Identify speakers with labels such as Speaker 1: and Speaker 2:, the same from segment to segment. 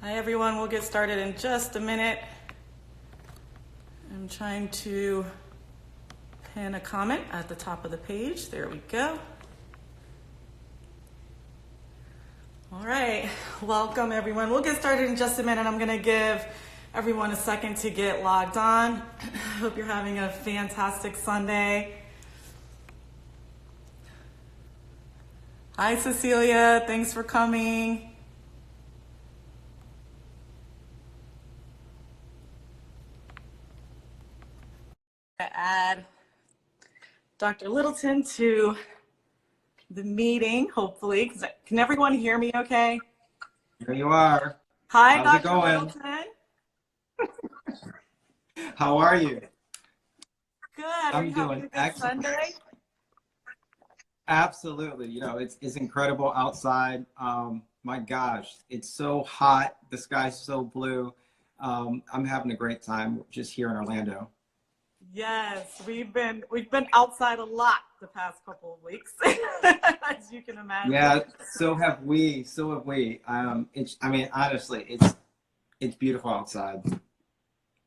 Speaker 1: Hi everyone, we'll get started in just a minute. I'm trying to pin a comment at the top of the page. There we go. All right, welcome everyone. We'll get started in just a minute. I'm gonna give everyone a second to get logged on. Hope you're having a fantastic Sunday. Hi Cecilia, thanks for coming. Add Dr. Littleton to the meeting, hopefully. Can everyone hear me okay?
Speaker 2: Here you are.
Speaker 1: Hi,
Speaker 2: How's
Speaker 1: Dr. Littleton.
Speaker 2: How are you?
Speaker 1: Good. Are you having a good Sunday?
Speaker 2: Absolutely. You know, it's incredible outside. My gosh, it's so hot. The sky's so blue. I'm having a great time just here in Orlando.
Speaker 1: Yes, we've been outside a lot the past couple of weeks, as you can imagine.
Speaker 2: Yeah, so have we. So have we. I mean, honestly, it's beautiful outside.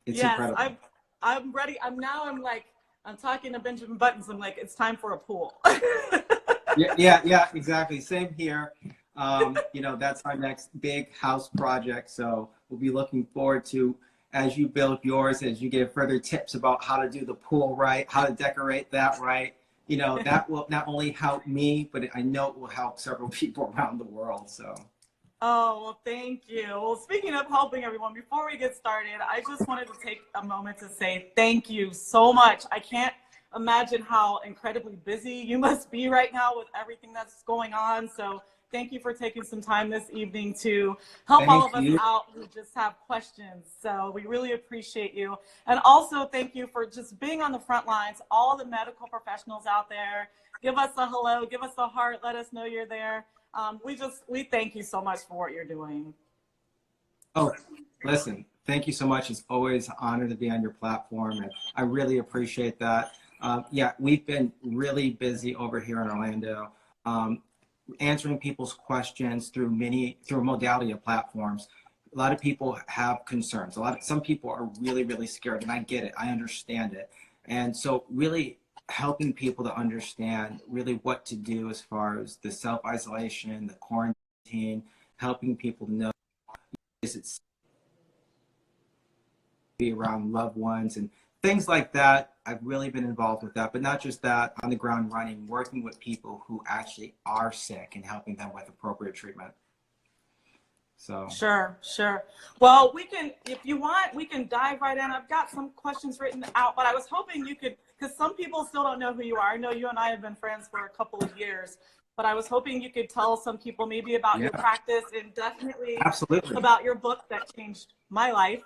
Speaker 2: It's incredible.
Speaker 1: I'm ready. I'm talking to Benjamin Buttons. I'm like, it's time for a pool.
Speaker 2: yeah, exactly. Same here. You know, that's our next big house project. So we'll be looking forward to, as you build yours, as you give further tips about how to do the pool right, how to decorate that right. You know, that will not only help me, but I know it will help several people around the world. So.
Speaker 1: Oh, well, thank you. Well, speaking of helping everyone, before we get started, I just wanted to take a moment to say thank you so much. I can't imagine how incredibly busy you must be right now with everything that's going on. So thank you for taking some time this evening to help all of us out who just have questions. So we really appreciate you. And also thank you for just being on the front lines, all the medical professionals out there. Give us a hello, give us a heart, let us know you're there. We thank you so much for what you're doing.
Speaker 2: Oh, listen, thank you so much. It's always an honor to be on your platform, and I really appreciate that. Yeah, we've been really busy over here in Orlando, answering people's questions through a modality of platforms. A lot of people have concerns. Some people are really, really scared, and I get it. I understand it. And so really helping people to understand really what to do as far as the self-isolation, the quarantine, helping people know it's be around loved ones and things like that. I've really been involved with that, but not just that, on the ground running, working with people who actually are sick and helping them with appropriate treatment. So
Speaker 1: sure. Well, if you want, we can dive right in. I've got some questions written out, but I was hoping you could, because some people still don't know who you are. I know you and I have been friends for a couple of years, but I was hoping you could tell some people maybe about your practice and definitely about your book that changed my life.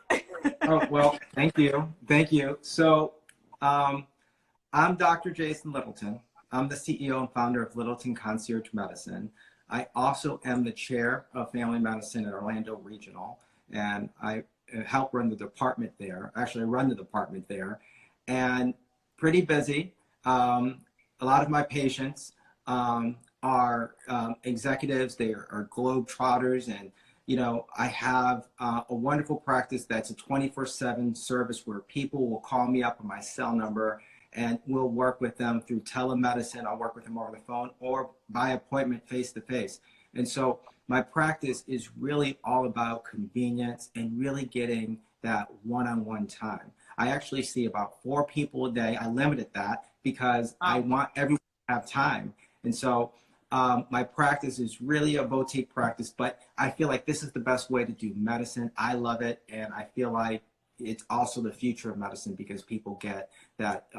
Speaker 2: Oh, well, thank you. So I'm Dr. Jason Littleton. I'm the CEO and founder of Littleton Concierge Medicine. I also am the chair of family medicine at Orlando Regional, and I help run the department there. Actually, I run the department there, and pretty busy. A lot of my patients are executives. They are globetrotters, and you know, I have a wonderful practice that's a 24/7 service where people will call me up on my cell number, and we'll work with them through telemedicine. I'll work with them over the phone or by appointment face-to-face. And so my practice is really all about convenience and really getting that one-on-one time. I actually see about 4 people a day. I limited that because I want everyone to have time. And so my practice is really a boutique practice, but I feel like this is the best way to do medicine. I love it, and I feel like it's also the future of medicine because people get that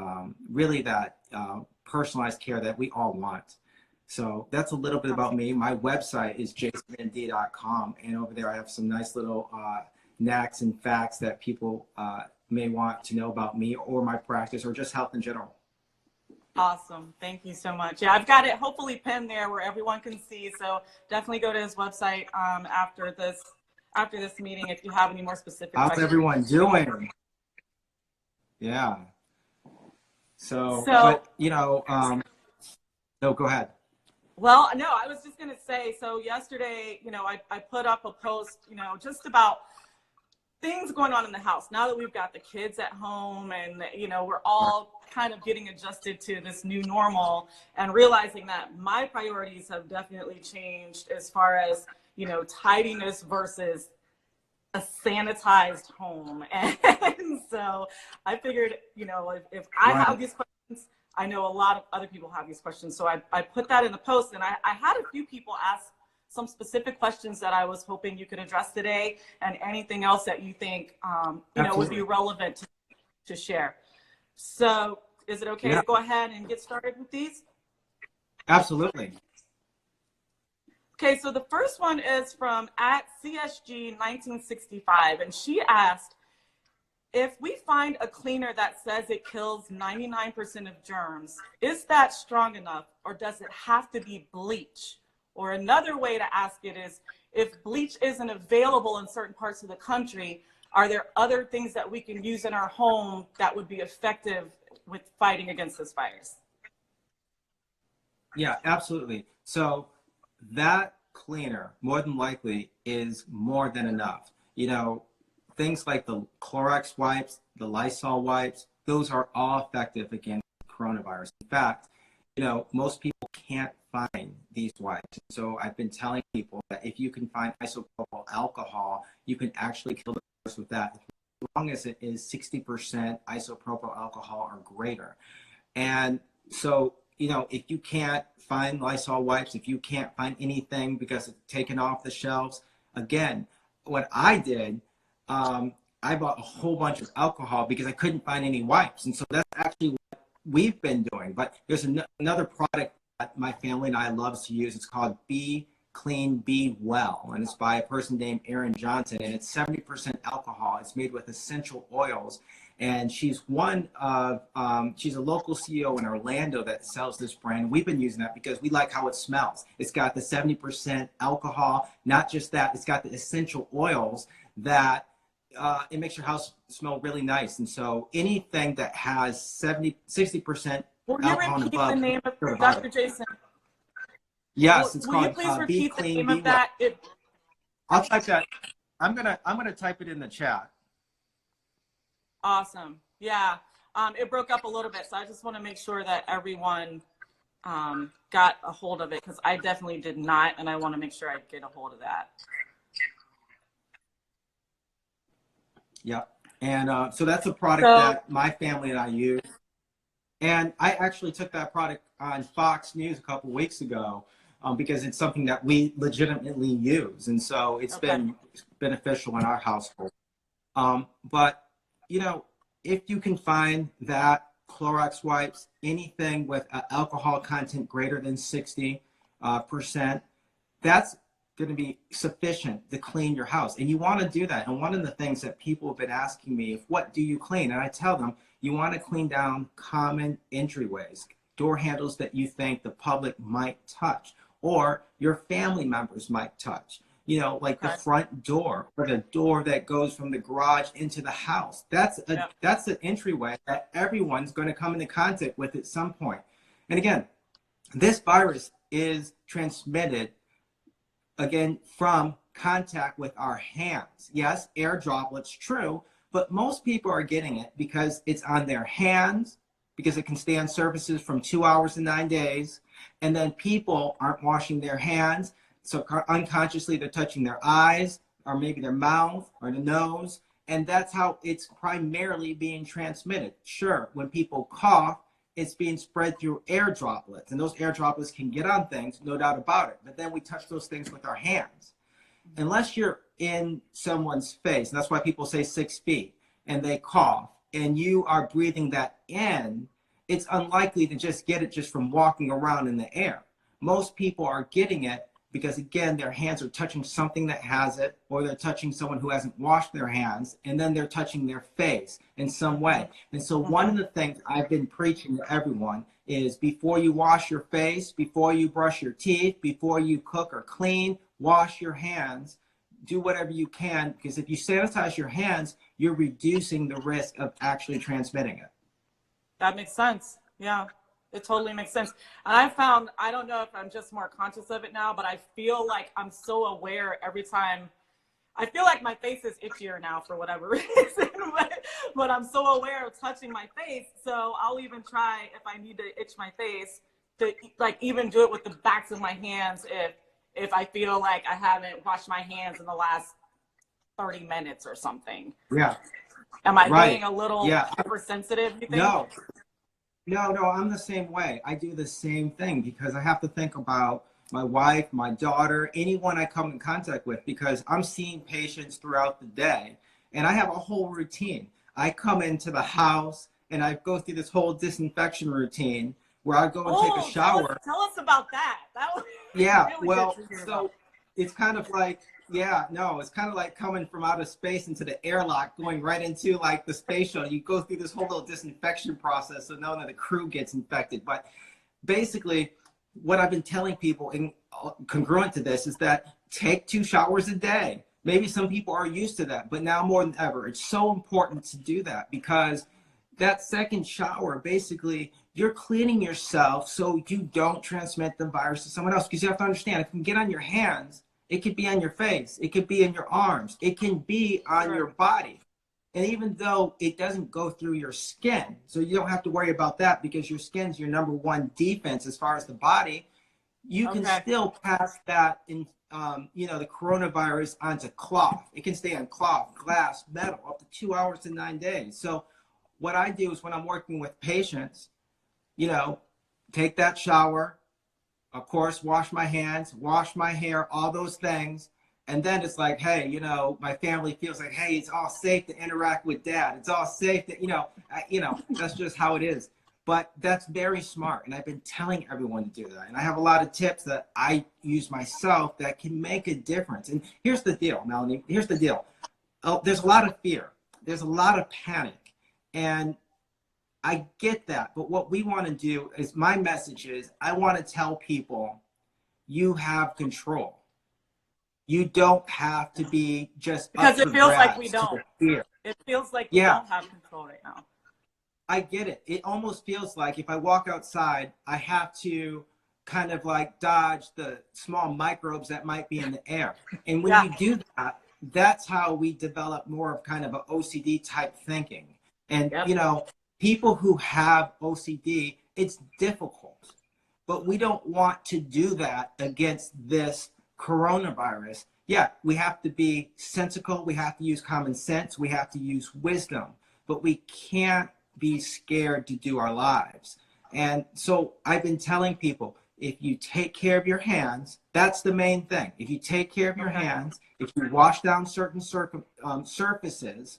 Speaker 2: personalized care that we all want. So that's a little bit about me. My website is jasonmd.com, and over there I have some nice little knacks and facts that people may want to know about me or my practice or just health in general.
Speaker 1: Awesome. Thank you so much. Yeah, I've got it hopefully pinned there where everyone can see. So definitely go to his website after this meeting if you have any more specific questions.
Speaker 2: How's everyone doing? Yeah. So but you know, no, go ahead.
Speaker 1: Well, no, I was just going to say, so yesterday, I put up a post, just about things going on in the house now that we've got the kids at home and, we're all kind of getting adjusted to this new normal and realizing that my priorities have definitely changed as far as, tidiness versus a sanitized home. And so I figured, if I have these questions, I know a lot of other people have these questions. So I put that in the post, and I had a few people ask some specific questions that I was hoping you could address today, and anything else that you think, would be relevant to share. So is it okay to go ahead and get started with these?
Speaker 2: Absolutely.
Speaker 1: Okay, so the first one is from @CSG1965, and she asked, if we find a cleaner that says it kills 99% of germs, is that strong enough, or does it have to be bleach? Or another way to ask it is, if bleach isn't available in certain parts of the country, are there other things that we can use in our home that would be effective with fighting against this virus?
Speaker 2: Yeah, absolutely. So that cleaner more than likely is more than enough. Things like the Clorox wipes, the Lysol wipes, those are all effective against coronavirus. In fact, most people can't find these wipes. So I've been telling people that if you can find isopropyl alcohol, you can actually kill the virus with that, as long as it is 60% isopropyl alcohol or greater. And so, if you can't find Lysol wipes, if you can't find anything because it's taken off the shelves, again, what I did, I bought a whole bunch of alcohol because I couldn't find any wipes. And so that's actually what we've been doing. But there's another product that my family and I loves to use. It's called Be Clean, Be Well. And it's by a person named Erin Johnson. And it's 70% alcohol. It's made with essential oils. And she's she's a local CEO in Orlando that sells this brand. We've been using that because we like how it smells. It's got the 70% alcohol. Not just that, it's got the essential oils that it makes your house smell really nice. And so anything that has 60% alcohol and above.
Speaker 1: The name of Dr. Jason?
Speaker 2: Yes, it's called
Speaker 1: Will you please repeat
Speaker 2: Be Clean,
Speaker 1: the name
Speaker 2: Be
Speaker 1: of that?
Speaker 2: Well. I'll type that. I'm gonna type it in the chat.
Speaker 1: Awesome. Yeah. It broke up a little bit, so I just want to make sure that everyone got a hold of it, because I definitely did not, and I want to make sure I get a hold of that.
Speaker 2: Yeah. And so that's a product that my family and I use. And I actually took that product on Fox News a couple of weeks ago because it's something that we legitimately use. And so it's been beneficial in our household. But, if you can find that Clorox wipes, anything with alcohol content greater than 60%, that's going to be sufficient to clean your house. And you want to do that. And one of the things that people have been asking me is, what do you clean? And I tell them, you want to clean down common entryways, door handles that you think the public might touch or your family members might touch. Like the front door or the door that goes from the garage into the house. That's an entryway that everyone's going to come into contact with at some point. And again, this virus is transmitted, again, from contact with our hands. Yes, air droplets, true, but most people are getting it because it's on their hands, because it can stay on surfaces from 2 hours to 9 days, and then people aren't washing their hands. So unconsciously, they're touching their eyes or maybe their mouth or the nose. And that's how it's primarily being transmitted. Sure, when people cough, it's being spread through air droplets. And those air droplets can get on things, no doubt about it. But then we touch those things with our hands. Unless you're in someone's face, and that's why people say 6 feet, and they cough, and you are breathing that in, it's unlikely to just get it just from walking around in the air. Most people are getting it because, again, their hands are touching something that has it, or they're touching someone who hasn't washed their hands, and then they're touching their face in some way. And so one of the things I've been preaching to everyone is, before you wash your face, before you brush your teeth, before you cook or clean, wash your hands. Do whatever you can, because if you sanitize your hands, you're reducing the risk of actually transmitting it.
Speaker 1: That makes sense. Yeah. It totally makes sense. And I found, I don't know if I'm just more conscious of it now, but I feel like I'm so aware every time. I feel like my face is itchier now for whatever reason, but I'm so aware of touching my face. So I'll even try, if I need to itch my face, to like even do it with the backs of my hands if I feel like I haven't washed my hands in the last 30 minutes or something.
Speaker 2: Yeah.
Speaker 1: Am I
Speaker 2: Right.
Speaker 1: being a little hypersensitive, you think?
Speaker 2: No, no, I'm the same way. I do the same thing because I have to think about my wife, my daughter, anyone I come in contact with, because I'm seeing patients throughout the day and I have a whole routine. I come into the house and I go through this whole disinfection routine where I go and take a shower.
Speaker 1: Tell us about that. That was
Speaker 2: Yeah,
Speaker 1: really
Speaker 2: well,
Speaker 1: good to hear
Speaker 2: so
Speaker 1: about.
Speaker 2: it's kind of like, it's kind of like coming from outer space into the airlock, going right into like the space shuttle. You go through this whole little disinfection process so none of the crew gets infected. But basically, what I've been telling people, and congruent to this, is that take 2 showers a day. Maybe some people are used to that, but now more than ever, it's so important to do that, because that second shower, basically, you're cleaning yourself so you don't transmit the virus to someone else. Because you have to understand, it can get on your hands, it could be on your face, it could be in your arms, it can be on your body. And even though it doesn't go through your skin, so you don't have to worry about that, because your skin's your number 1 defense as far as the body, you can still pass that in, the coronavirus onto cloth. It can stay on cloth, glass, metal, up to 2 hours to 9 days. So what I do is when I'm working with patients, take that shower, of course, wash my hands, wash my hair, all those things. And then it's like, hey, my family feels like, hey, it's all safe to interact with dad. It's all safe to, that's just how it is. But that's very smart. And I've been telling everyone to do that. And I have a lot of tips that I use myself that can make a difference. And here's the deal, Melanie. Here's the deal. There's a lot of fear. There's a lot of panic. And I get that. But what we want to do is, my message is, I want to tell people, you have control. You don't have to be just
Speaker 1: because it feels like we don't. It feels like we don't have control right now.
Speaker 2: I get it. It almost feels like if I walk outside, I have to kind of like dodge the small microbes that might be in the air. And when you do that, that's how we develop more of kind of an OCD type thinking. And, people who have OCD, it's difficult, but we don't want to do that against this coronavirus. Yeah, we have to be sensible. We have to use common sense. We have to use wisdom, but we can't be scared to do our lives. And so I've been telling people, if you take care of your hands, that's the main thing. If you take care of your hands, if you wash down certain surfaces,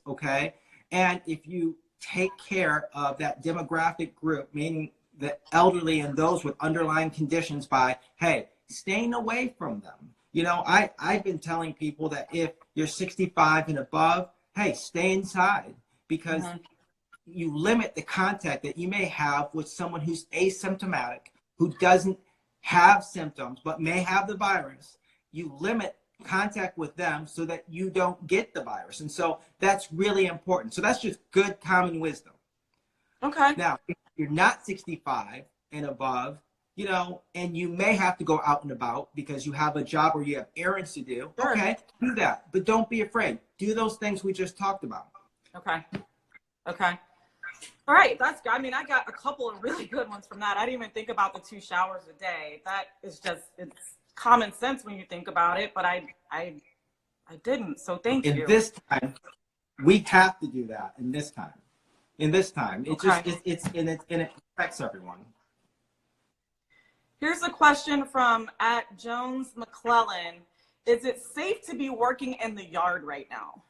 Speaker 2: and if you take care of that demographic group, meaning the elderly and those with underlying conditions, by, hey, staying away from them. I've been telling people that if you're 65 and above, hey, stay inside, because you limit the contact that you may have with someone who's asymptomatic, who doesn't have symptoms but may have the virus. You limit contact with them so that you don't get the virus. And so that's really important. So that's just good common wisdom.
Speaker 1: Okay.
Speaker 2: Now, if you're not 65 and above, and you may have to go out and about because you have a job or you have errands to do, do that. But don't be afraid. Do those things we just talked about. Okay.
Speaker 1: All right, that's good. I mean, I got a couple of really good ones from that. I didn't even think about the 2 showers a day. That is just, it's common sense when you think about it, but I didn't. So thank you.
Speaker 2: In this time, we have to do that. In this time, it affects everyone.
Speaker 1: Here's a question from @JonesMcClellan. Is it safe to be working in the yard right now?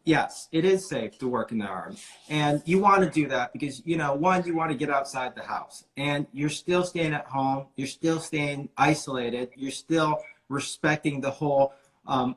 Speaker 2: Yes, it is safe to work in the yard. And you want to do that because, one, you want to get outside the house. And you're still staying at home. You're still staying isolated. You're still respecting the whole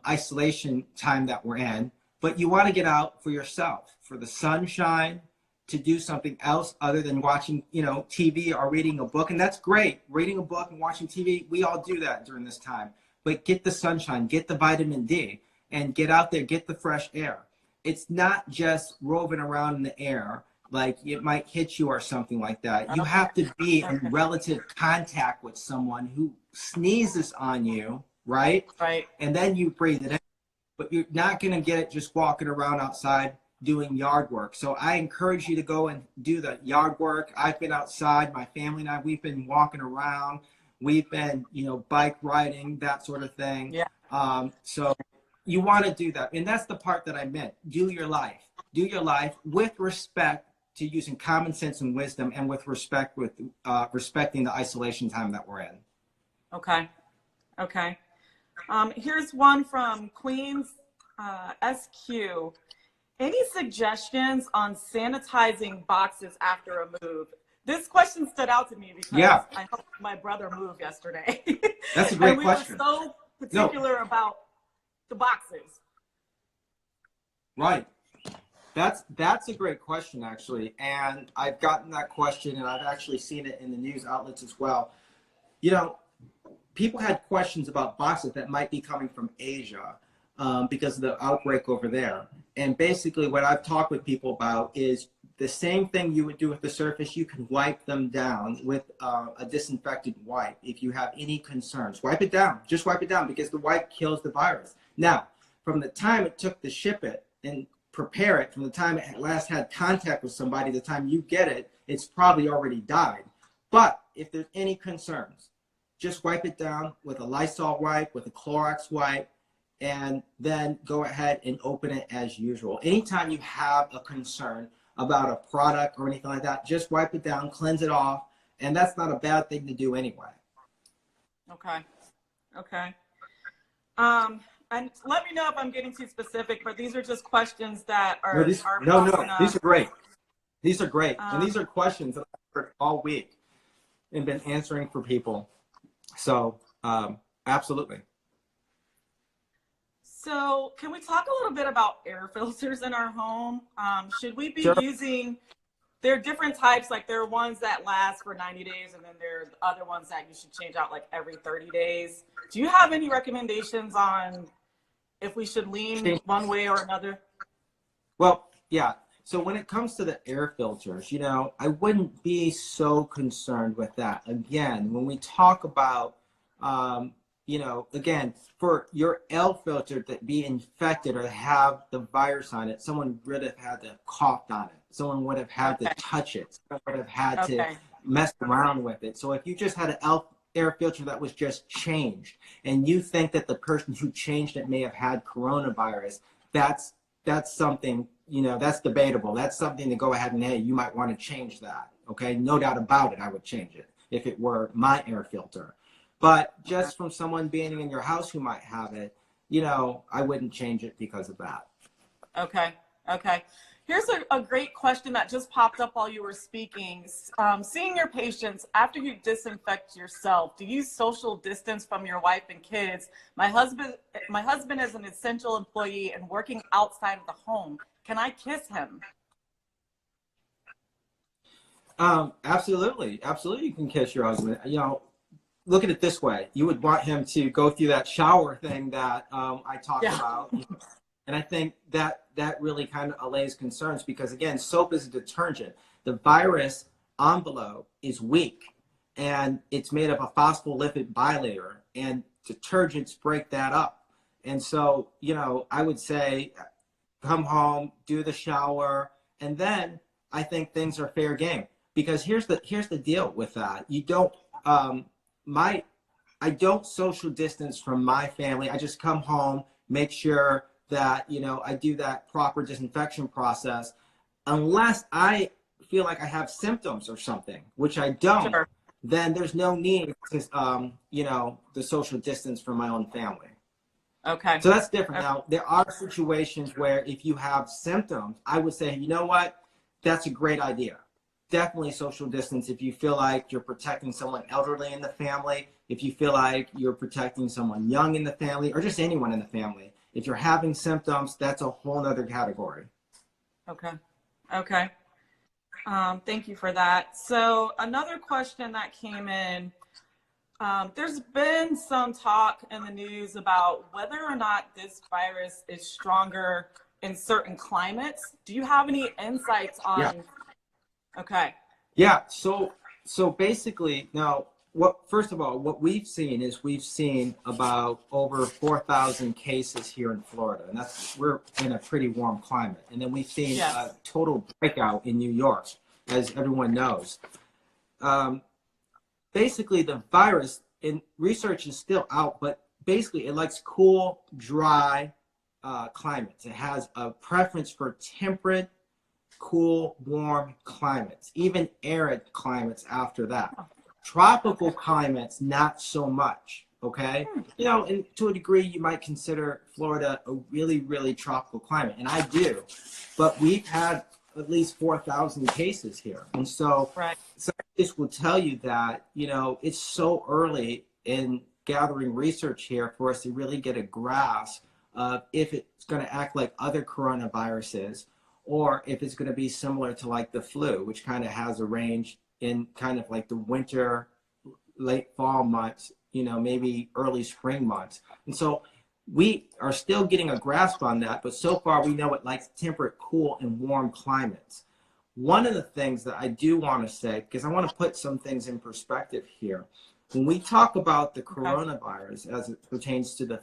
Speaker 2: isolation time that we're in. But you want to get out for yourself, for the sunshine, to do something else other than watching, TV or reading a book. And that's great. Reading a book and watching TV, we all do that during this time. But get the sunshine, get the vitamin D, and get out there, get the fresh air. It's not just roving around in the air like it might hit you or something like that. You
Speaker 1: Okay.
Speaker 2: have to be in
Speaker 1: Okay.
Speaker 2: relative contact with someone who sneezes on you, right?
Speaker 1: Right.
Speaker 2: And then you breathe it in. But you're not going to get it just walking around outside doing yard work. So I encourage you to go and do the yard work. I've been outside, my family and I, we've been walking around. We've been, bike riding, that sort of thing.
Speaker 1: Yeah.
Speaker 2: So you want to do that. And that's the part that I meant. Do your life. Do your life with respect to using common sense and wisdom, and with respect with respecting the isolation time that we're in.
Speaker 1: Okay. Okay. Here's one from Queens SQ. Any suggestions on sanitizing boxes after a move? This question stood out to me because I helped my brother move yesterday.
Speaker 2: That's a great question.
Speaker 1: And we were so particular about the boxes.
Speaker 2: Right. That's a great question, actually. And I've gotten that question, and I've actually seen it in the news outlets as well. People had questions about boxes that might be coming from Asia because of the outbreak over there. And basically what I've talked with people about is the same thing you would do with the surface. You can wipe them down with a disinfectant wipe if you have any concerns. Wipe it down. Just wipe it down, because the wipe kills the virus. Now, from the time it took to ship it and prepare it, from the time it last had contact with somebody, the time you get it, it's probably already died. But if there's any concerns, just wipe it down with a Lysol wipe, with a Clorox wipe, and then go ahead and open it as usual. Anytime you have a concern about a product or anything like that, just wipe it down, cleanse it off, and that's not a bad thing to do anyway.
Speaker 1: Okay. Okay. And let me know if I'm getting too specific, but these are just questions that are
Speaker 2: These are great. These are great. And these are questions that I've heard all week and been answering for people. So, absolutely.
Speaker 1: So can we talk a little bit about air filters in our home? Should we be using, there are different types, like there are ones that last for 90 days, and then there are other ones that you should change out like every 30 days. Do you have any recommendations on if we should lean one way or another?
Speaker 2: Well, yeah. So when it comes to the air filters, I wouldn't be so concerned with that. Again, when we talk about, again, for your air filter to be infected or have the virus on it, someone would have had to cough on it. Someone would have had to touch it. Someone would have had to mess around with it. So if you just had an air filter that was just changed, and you think that the person who changed it may have had coronavirus, that's something, that's debatable. That's something to go ahead and, hey, you might want to change that. Okay, no doubt about it, I would change it if it were my air filter. But just from someone being in your house who might have it, I wouldn't change it because of that.
Speaker 1: Okay. Okay. Here's a great question that just popped up while you were speaking. Seeing your patients after you disinfect yourself, do you social distance from your wife and kids? My husband is an essential employee and working outside of the home. Can I kiss him?
Speaker 2: Absolutely. Absolutely. You can kiss your husband. Look at it this way. You would want him to go through that shower thing that I talked about. And I think that really kind of allays concerns, because, again, soap is a detergent. The virus envelope is weak, and it's made of a phospholipid bilayer, and detergents break that up. And so, I would say come home, do the shower, and then I think things are fair game. Because here's the deal with that. You don't I don't social distance from my family. I just come home, make sure that, I do that proper disinfection process, unless I feel like I have symptoms or something, which I don't. Sure. Then there's no need to, the social distance from my own family.
Speaker 1: Okay.
Speaker 2: So that's different. Okay. Now, there are situations where if you have symptoms, I would say, you know what, that's a great idea. Definitely social distance if you feel like you're protecting someone elderly in the family, if you feel like you're protecting someone young in the family, or just anyone in the family. If you're having symptoms, that's a whole nother category.
Speaker 1: Okay. Okay. Thank you for that. So another question that came in, there's been some talk in the news about whether or not this virus is stronger in certain climates. Do you have any insights on Okay.
Speaker 2: Yeah. So basically, now, first of all, what we've seen is we've seen about over 4,000 cases here in Florida, and we're in a pretty warm climate. And then we've seen a total breakout in New York, as everyone knows. Basically, the virus in research is still out, but basically it likes cool, dry climates. It has a preference for temperate, cool, warm climates, even arid climates after that. Tropical climates, not so much, okay? You know, and to a degree, you might consider Florida a really, really tropical climate, and I do, but we've had at least 4,000 cases here. And so scientists will tell you that, you know, it's so early in gathering research here for us to really get a grasp of if it's going to act like other coronaviruses, or if it's going to be similar to like the flu, which kind of has a range in kind of like the winter, late fall months, you know, maybe early spring months. And so we are still getting a grasp on that, but so far we know it likes temperate, cool, and warm climates. One of the things that I do want to say, because I want to put some things in perspective here, when we talk about the coronavirus as it pertains to the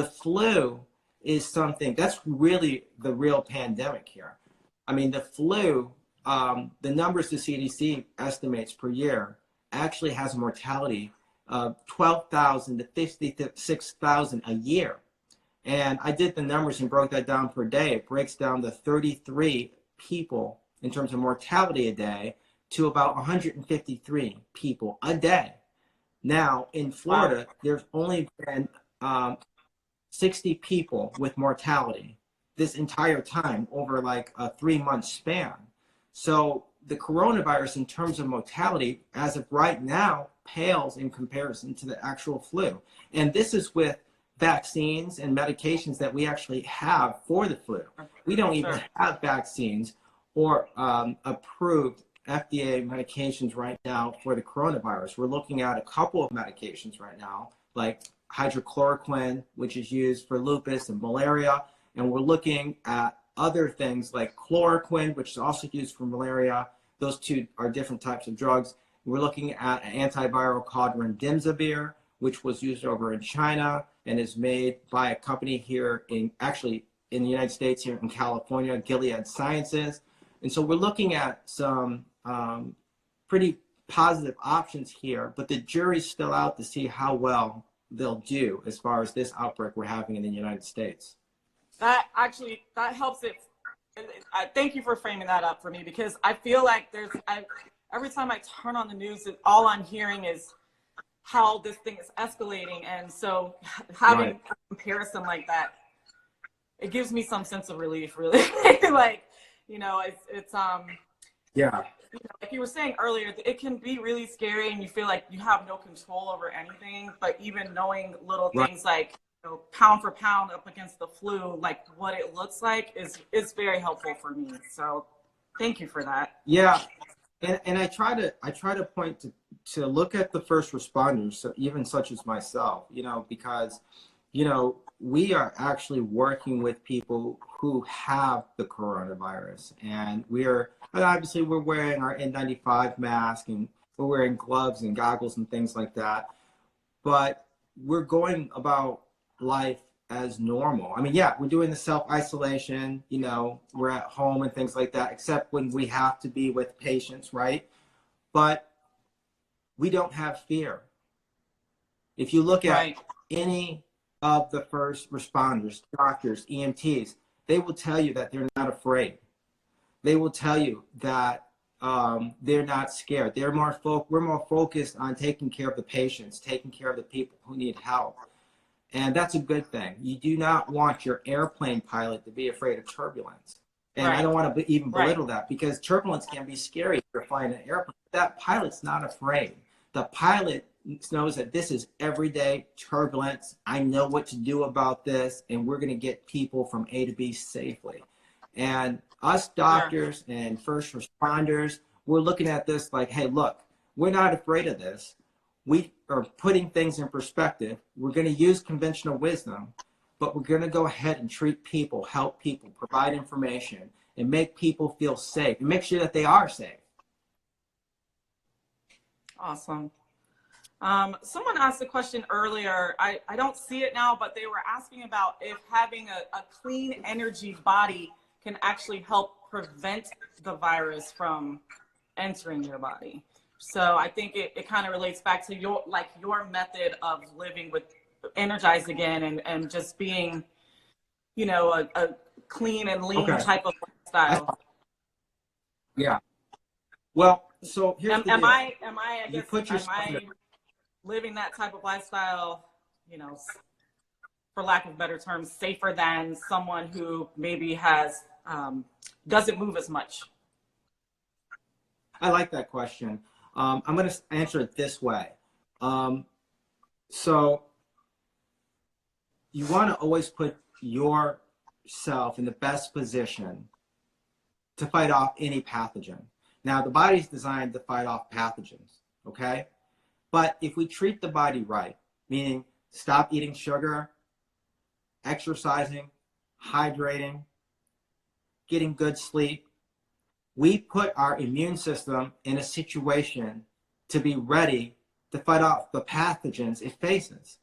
Speaker 2: flu is something that's really the real pandemic here. I mean, the flu, the numbers the CDC estimates per year actually has a mortality of 12,000 to 56,000 a year. And I did the numbers and broke that down per day. It breaks down to 33 people in terms of mortality a day to about 153 people a day. Now, in Florida, there's only been 60 people with mortality this entire time over like a 3-month span. So the coronavirus in terms of mortality, as of right now, pales in comparison to the actual flu. And this is with vaccines and medications that we actually have for the flu. We don't even have vaccines or approved FDA medications right now for the coronavirus. We're looking at a couple of medications right now, like hydrochloroquine, which is used for lupus and malaria. And we're looking at other things like chloroquine, which is also used for malaria. Those two are different types of drugs. We're looking at an antiviral called remdesivir, which was used over in China and is made by a company here in the United States, here in California, Gilead Sciences. And so we're looking at some pretty positive options here, but the jury's still out to see how well they'll do as far as this outbreak we're having in the United States.
Speaker 1: That helps it. Thank you for framing that up for me, because I feel like every time I turn on the news, all I'm hearing is how this thing is escalating. And so having a comparison like that, it gives me some sense of relief, really. Like, you know, it's like you were saying earlier, it can be really scary and you feel like you have no control over anything, but even knowing little things like, you know, pound for pound up against the flu, like what it looks like is very helpful for me. So thank you for that.
Speaker 2: Yeah. And I try to point to look at the first responders, so even such as myself, you know, because, you know, we are actually working with people who have the coronavirus, and we're wearing our N95 mask and we're wearing gloves and goggles and things like that, but we're going about life as normal. I mean, yeah, we're doing the self-isolation, you know, we're at home and things like that, except when we have to be with patients, right? But we don't have fear. If you look at any of the first responders, doctors, EMTs, they will tell you that they're not afraid. They will tell you that they're not scared. We're more focused on taking care of the patients, taking care of the people who need help. And that's a good thing. You do not want your airplane pilot to be afraid of turbulence. And I don't want to even belittle that, because turbulence can be scary if you're flying an airplane. That pilot's not afraid. The pilot knows that this is everyday turbulence. I know what to do about this, and we're going to get people from A to B safely. And us doctors and first responders, we're looking at this like, hey, look, we're not afraid of this. We are putting things in perspective. We're going to use conventional wisdom, but we're going to go ahead and treat people, help people, provide information, and make people feel safe and make sure that they are safe.
Speaker 1: Awesome. Someone asked a question earlier. I don't see it now, but they were asking about if having a clean energy body can actually help prevent the virus from entering your body. So I think it kind of relates back to your method of living with Energize again and just being, a clean and lean type of lifestyle.
Speaker 2: Yeah. Well, so here's the deal.
Speaker 1: Am I living that type of lifestyle, for lack of better terms, safer than someone who maybe has doesn't move as much?
Speaker 2: I like that question. I'm going to answer it this way. So you want to always put yourself in the best position to fight off any pathogen. Now, the body's designed to fight off pathogens, okay? But if we treat the body right, meaning stop eating sugar, exercising, hydrating, getting good sleep, we put our immune system in a situation to be ready to fight off the pathogens it faces.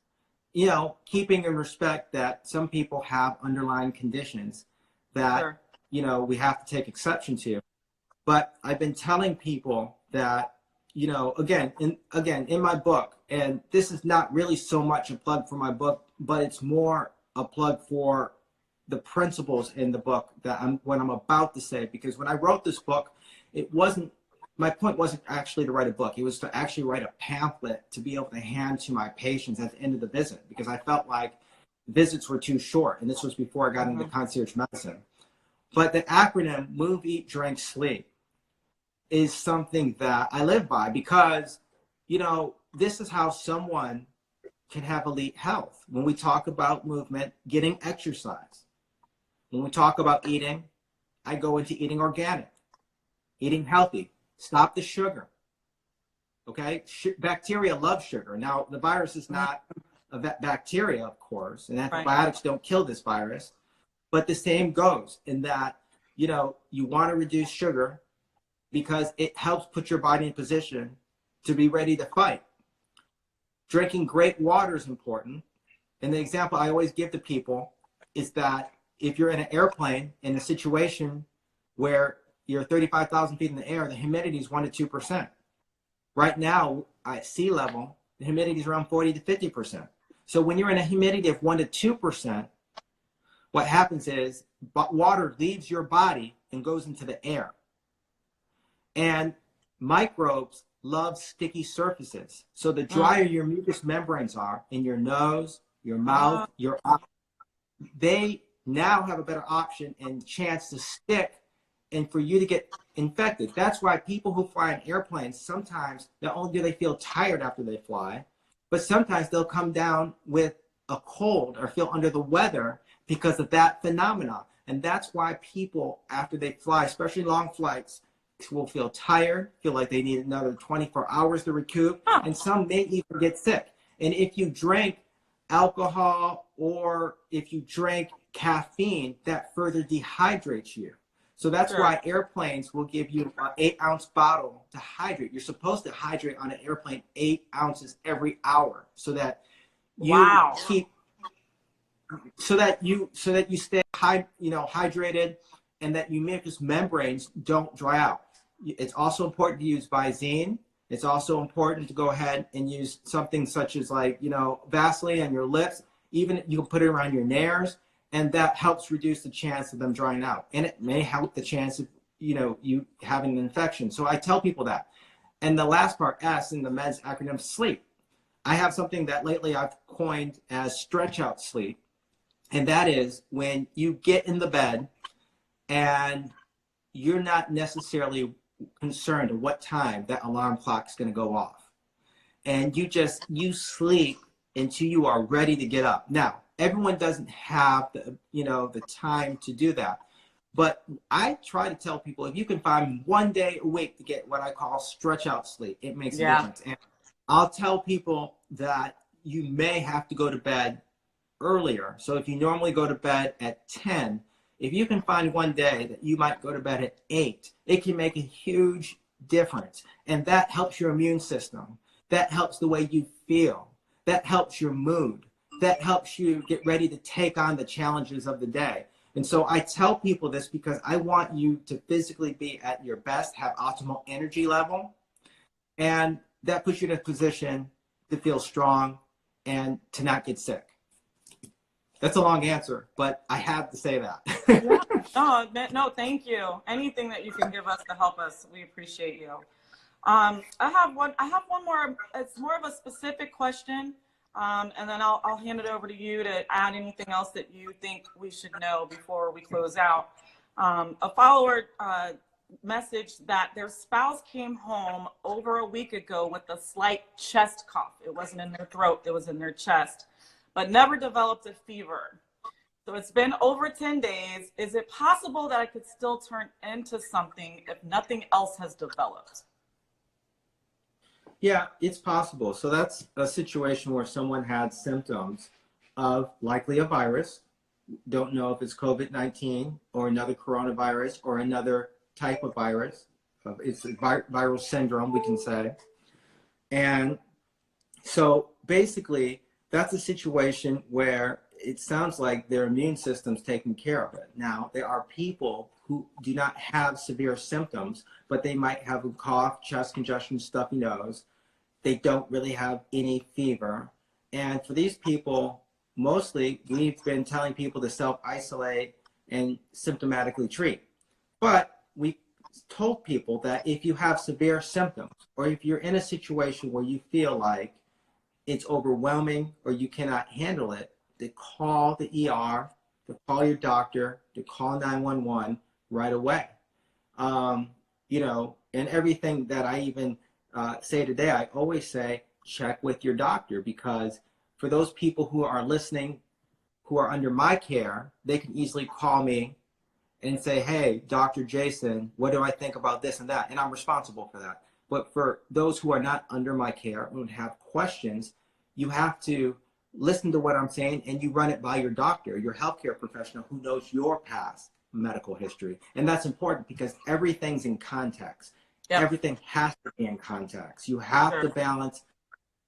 Speaker 2: Keeping in respect that some people have underlying conditions that,
Speaker 1: Sure.
Speaker 2: We have to take exception to. But I've been telling people that, again, in my book, and this is not really so much a plug for my book, but it's more a plug for the principles in the book what I'm about to say, because when I wrote this book, my point wasn't actually to write a book. It was to actually write a pamphlet to be able to hand to my patients at the end of the visit, because I felt like visits were too short. And this was before I got into concierge medicine. But the acronym Move, Eat, Drink, Sleep is something that I live by, because, this is how someone can have elite health. When we talk about movement, getting exercise. When we talk about eating, I go into eating organic, eating healthy, stop the sugar. Okay? Bacteria love sugar. Now, the virus is not a bacteria, of course, and antibiotics don't kill this virus. But the same goes in that, you want to reduce sugar because it helps put your body in position to be ready to fight. Drinking great water is important. And the example I always give to people is that if you're in an airplane in a situation where you're 35,000 feet in the air, the humidity is 1 to 2%. Right now, at sea level, the humidity is around 40 to 50%. So when you're in a humidity of 1 to 2%, what happens is water leaves your body and goes into the air. And microbes love sticky surfaces. So the drier your mucous membranes are in your nose, your mouth, your eyes, they now have a better option and chance to stick and for you to get infected. That's why people who fly in airplanes, sometimes not only do they feel tired after they fly, but sometimes they'll come down with a cold or feel under the weather because of that phenomena. And that's why people, after they fly, especially long flights, will feel tired, feel like they need another 24 hours to recoup, and some may even get sick. And if you drink alcohol or if you drink caffeine, that further dehydrates you. So that's why airplanes will give you an 8-ounce bottle to hydrate. You're supposed to hydrate on an airplane 8 ounces every hour so that you keep, so that you stay hydrated and that your mucous membranes don't dry out. It's also important to use Visine. It's also important to go ahead and use something such as Vaseline on your lips. Even you can put it around your nares, and that helps reduce the chance of them drying out. And it may help the chance of you having an infection. So I tell people that. And the last part, S in the meds acronym, sleep. I have something that lately I've coined as stretch out sleep. And that is when you get in the bed and you're not necessarily concerned at what time that alarm clock is going to go off. And you sleep until you are ready to get up. Now, everyone doesn't have the time to do that. But I try to tell people, if you can find one day a week to get what I call stretch out sleep, it makes a difference. And I'll tell people that you may have to go to bed earlier. So if you normally go to bed at 10, If you can find one day that you might go to bed at 8, it can make a huge difference. And that helps your immune system. That helps the way you feel. That helps your mood. That helps you get ready to take on the challenges of the day. And so I tell people this because I want you to physically be at your best, have optimal energy level. And that puts you in a position to feel strong and to not get sick. That's a long answer, but I have to say that.
Speaker 1: Yeah. No, thank you. Anything that you can give us to help us, we appreciate you. I have one more. It's more of a specific question, and then I'll hand it over to you to add anything else that you think we should know before we close out. A follower messaged that their spouse came home over a week ago with a slight chest cough. It wasn't in their throat, it was in their chest, but never developed a fever. So it's been over 10 days. Is it possible that I could still turn into something if nothing else has developed?
Speaker 2: Yeah, it's possible. So that's a situation where someone had symptoms of likely a virus. Don't know if it's COVID-19 or another coronavirus or another type of virus. It's a viral syndrome, we can say. And so basically, that's a situation where it sounds like their immune system's taking care of it. Now, there are people who do not have severe symptoms, but they might have a cough, chest congestion, stuffy nose. They don't really have any fever. And for these people, mostly, we've been telling people to self-isolate and symptomatically treat. But we told people that if you have severe symptoms, or if you're in a situation where you feel like it's overwhelming or you cannot handle it, to call the ER, to call your doctor, to call 911 right away. You know, and everything that I even say today, I always say, check with your doctor, because for those people who are listening, who are under my care, they can easily call me and say, hey, Dr. Jason, what do I think about this and that? And I'm responsible for that. But for those who are not under my care and have questions, you have to listen to what I'm saying and you run it by your doctor, your healthcare professional who knows your past medical history. And that's important because everything's in context. Yep. Everything has to be in context. You have to balance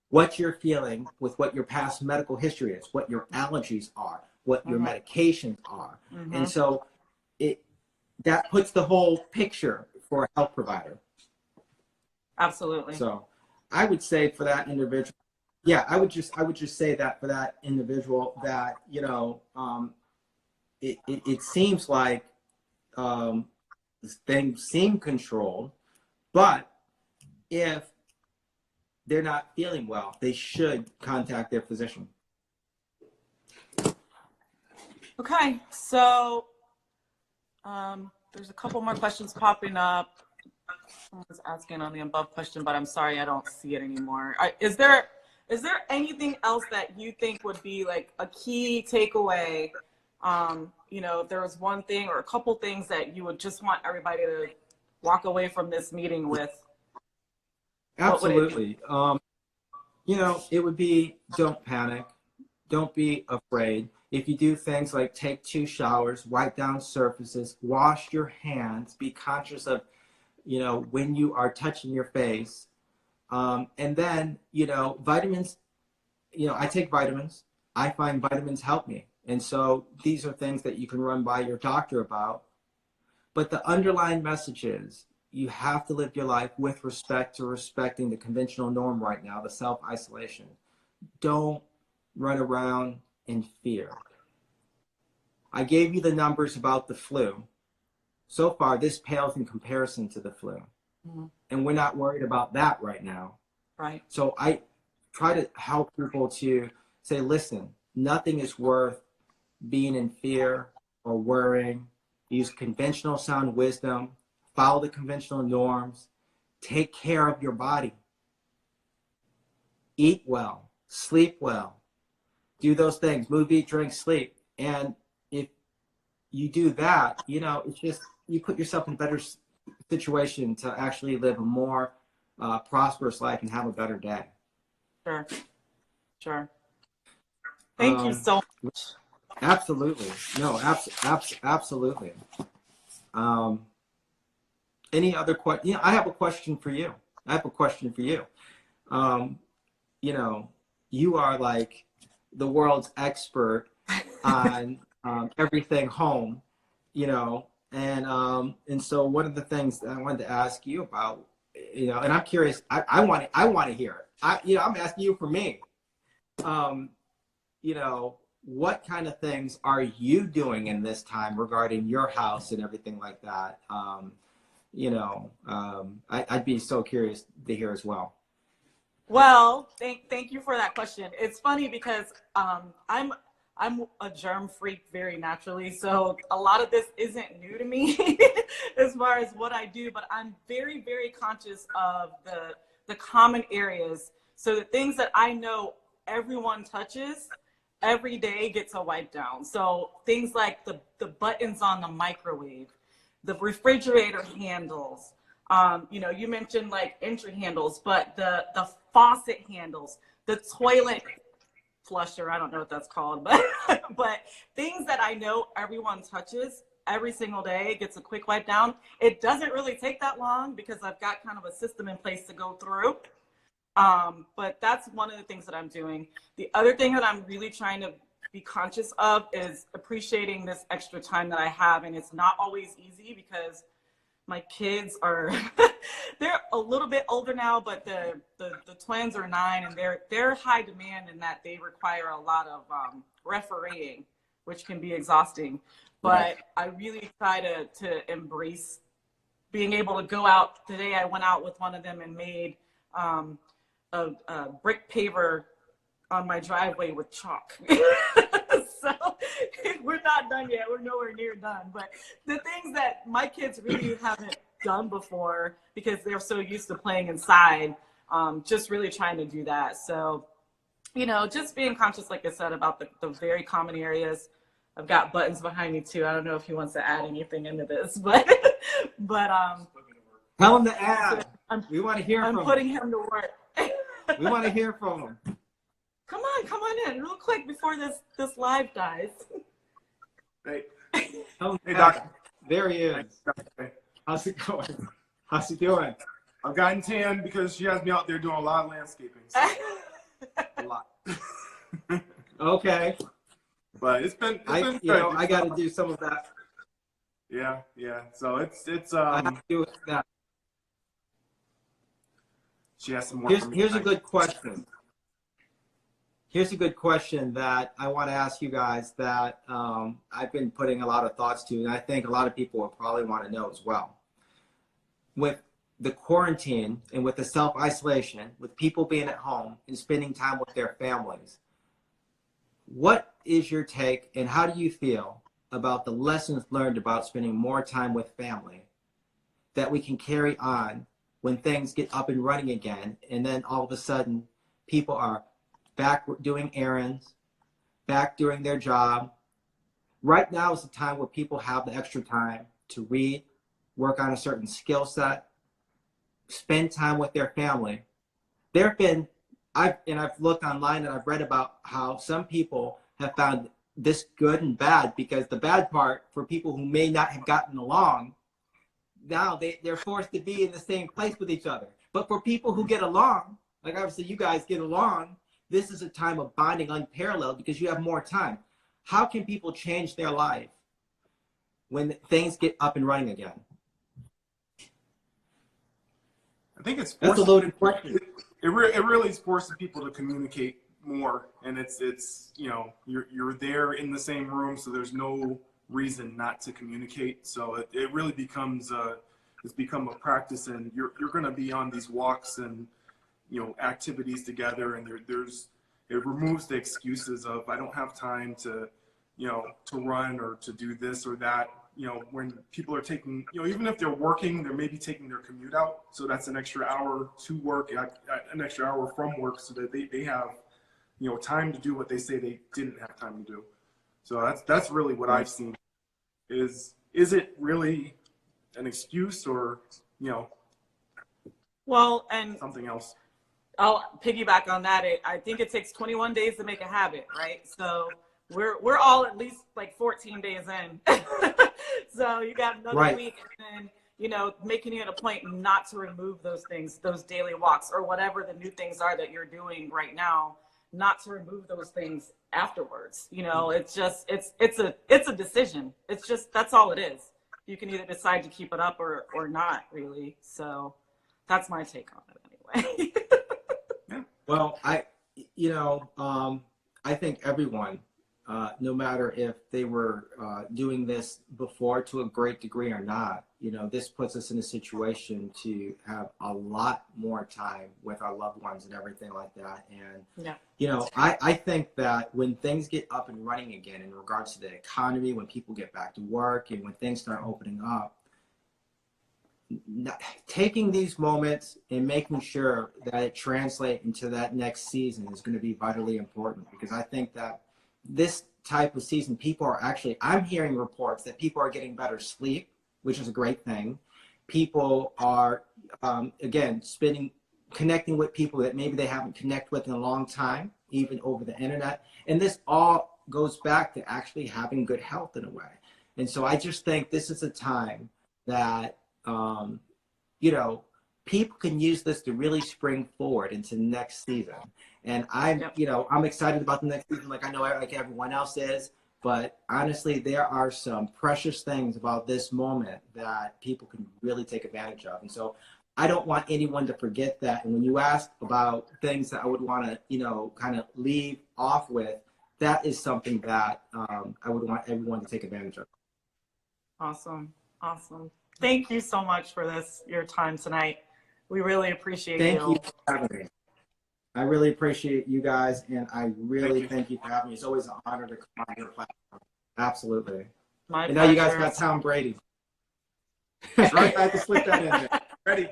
Speaker 2: what you're feeling with what your past medical history is, what your allergies are, what your medications are. And so that puts the whole picture for a health provider.
Speaker 1: Absolutely.
Speaker 2: So I would say for that individual, yeah, I would just say that for that individual that, you know, it seems like things seem controlled, but if they're not feeling well, they should contact their physician.
Speaker 1: Okay, so there's a couple more questions popping up. Someone's asking on the above question, but I'm sorry, I don't see it anymore. Is there anything else that you think would be like a key takeaway? You know, if there was one thing or a couple things that you would just want everybody to walk away from this meeting with?
Speaker 2: Absolutely. You know, it would be, don't panic. Don't be afraid. If you do things like take 2 showers, wipe down surfaces, wash your hands, be conscious of, you know, when you are touching your face. And then, you know, vitamins, you know, I take vitamins. I find vitamins help me. And so these are things that you can run by your doctor about. But the underlying message is you have to live your life with respect to respecting the conventional norm right now, the self-isolation. Don't run around in fear. I gave you the numbers about the flu. So far, this pales in comparison to the flu. And we're not worried about that right now.
Speaker 1: Right.
Speaker 2: So I try to help people to say, listen, nothing is worth being in fear or worrying. Use conventional sound wisdom, follow the conventional norms, take care of your body. Eat well, sleep well, do those things, move, eat, drink, sleep. And if you do that, you know, it's just, you put yourself in a better situation to actually live a more prosperous life and have a better day.
Speaker 1: Sure. Thank you so much.
Speaker 2: Absolutely. No, absolutely. Um, any other question? Yeah, I have a question for you. I have a question for you. Um, you know, you are like the world's expert on everything home, and so one of the things that I wanted to ask you about, and I'm curious, I want to hear it. I'm asking you for me. Um, what kind of things are you doing in this time regarding your house and everything like that? I'd be so curious to hear as well.
Speaker 1: Well, thank you for that question. It's funny because I'm a germ freak very naturally, so a lot of this isn't new to me as far as what I do. But I'm very, very conscious of the common areas. So the things that I know everyone touches every day gets a wipe down. So things like the buttons on the microwave, the refrigerator handles. You mentioned like entry handles, but the faucet handles, the toilet flusher, I don't know what that's called, but but things that I know everyone touches every single day gets a quick wipe down. It doesn't really take that long because I've got kind of a system in place to go through. But that's one of the things that I'm doing. The other thing that I'm really trying to be conscious of is appreciating this extra time that I have. And it's not always easy because my kids are they're a little bit older now, but the twins are 9, and they're high demand in that they require a lot of refereeing, which can be exhausting. But right. I really try to embrace being able to go out. Today I went out with one of them and made a brick paver on my driveway with chalk. So we're not done yet. We're nowhere near done. But the things that my kids really haven't done before because they're so used to playing inside, just really trying to do that. So, just being conscious, like I said, about the very common areas. I've got buttons behind me too. I don't know if he wants to add anything into this, but
Speaker 2: tell him to add. We want to hear from him.
Speaker 1: I'm putting him to work.
Speaker 2: We want to hear from him.
Speaker 1: Come on in real quick before this live dies.
Speaker 3: Hey,
Speaker 2: hey, Doctor. There he is. How's it going? How's he doing?
Speaker 3: I've gotten tan because she has me out there doing a lot of landscaping. So. A lot.
Speaker 2: Okay.
Speaker 3: But it's been good.
Speaker 2: I got to do some of that.
Speaker 3: Yeah. So it's
Speaker 2: I have to do that.
Speaker 3: She has some more.
Speaker 2: Here's a good question. Here's a good question that I want to ask you guys that I've been putting a lot of thoughts to, and I think a lot of people will probably want to know as well. With the quarantine and with the self-isolation, with people being at home and spending time with their families, what is your take and how do you feel about the lessons learned about spending more time with family that we can carry on when things get up and running again, and then all of a sudden people are back doing errands, back doing their job. Right now is the time where people have the extra time to read, work on a certain skill set, spend time with their family. I've looked online and I've read about how some people have found this good and bad, because the bad part for people who may not have gotten along, now they're forced to be in the same place with each other. But for people who get along, like obviously you guys get along, this is a time of bonding unparalleled because you have more time. How can people change their life when things get up and running again?
Speaker 3: I think it's
Speaker 2: that's a loaded question.
Speaker 3: It really is forcing people to communicate more, and it's you're there in the same room, so there's no reason not to communicate. So it really becomes it's become a practice, and you're going to be on these walks and activities together, and it removes the excuses of I don't have time to to run or to do this or that. When people are taking, even if they're working, they're maybe taking their commute out, so that's an extra hour to work, an extra hour from work, so that they have time to do what they say they didn't have time to do. So that's really what I've seen. Is it really an excuse, or
Speaker 1: well, and
Speaker 3: something else?
Speaker 1: I'll piggyback on that. I think it takes 21 days to make a habit, right? So we're all at least like 14 days in. So you got another week, and then, you know, making it a point not to remove those things, those daily walks or whatever the new things are that you're doing right now, not to remove those things afterwards. You know, it's just, it's a decision. It's just, that's all it is. You can either decide to keep it up or not, really. So that's my take on it anyway.
Speaker 2: Well, you know, I think everyone, no matter if they were doing this before to a great degree or not, you know, this puts us in a situation to have a lot more time with our loved ones and everything like that. And, you know, I think that when things get up and running again in regards to the economy, when people get back to work and when things start opening up, taking these moments and making sure that it translates into that next season is going to be vitally important, because I think that this type of season, people are actually, I'm hearing reports that people are getting better sleep, which is a great thing. People are, again, connecting with people that maybe they haven't connected with in a long time, even over the internet. And this all goes back to actually having good health in a way. And so I just think this is a time that, you know, people can use this to really spring forward into next season. And you know, I'm excited about the next season, like I know like everyone else is, but honestly, there are some precious things about this moment that people can really take advantage of. And so I don't want anyone to forget that. And when you ask about things that I would want to, you know, kind of leave off with, that is something that I would want everyone to take advantage of.
Speaker 1: Awesome. Awesome. Thank you so much for your time tonight. We really appreciate
Speaker 2: you. Thank you for having me. I really appreciate you guys, and I really thank you for having me. It's always an honor to come on your platform. Absolutely.
Speaker 1: My
Speaker 2: and now you guys got Tom Brady. Right? I have to slip that in there.
Speaker 3: Ready?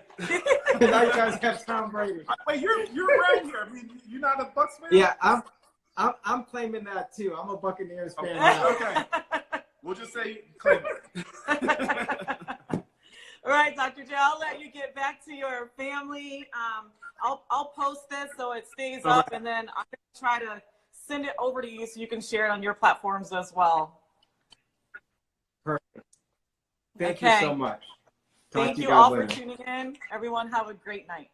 Speaker 2: Now you guys got Tom Brady.
Speaker 3: Wait, you're around here. I mean, you're not a Bucs fan?
Speaker 2: Yeah, I'm claiming that too. I'm a Buccaneers fan now.
Speaker 3: Okay. We'll just say claim it.
Speaker 1: All right, Dr. J, I'll let you get back to your family. I'll post this so it stays up, and then I'm going to try to send it over to you so you can share it on your platforms as well.
Speaker 2: Perfect. Thank you so much.
Speaker 1: Thank you all for tuning in. Everyone have a great night.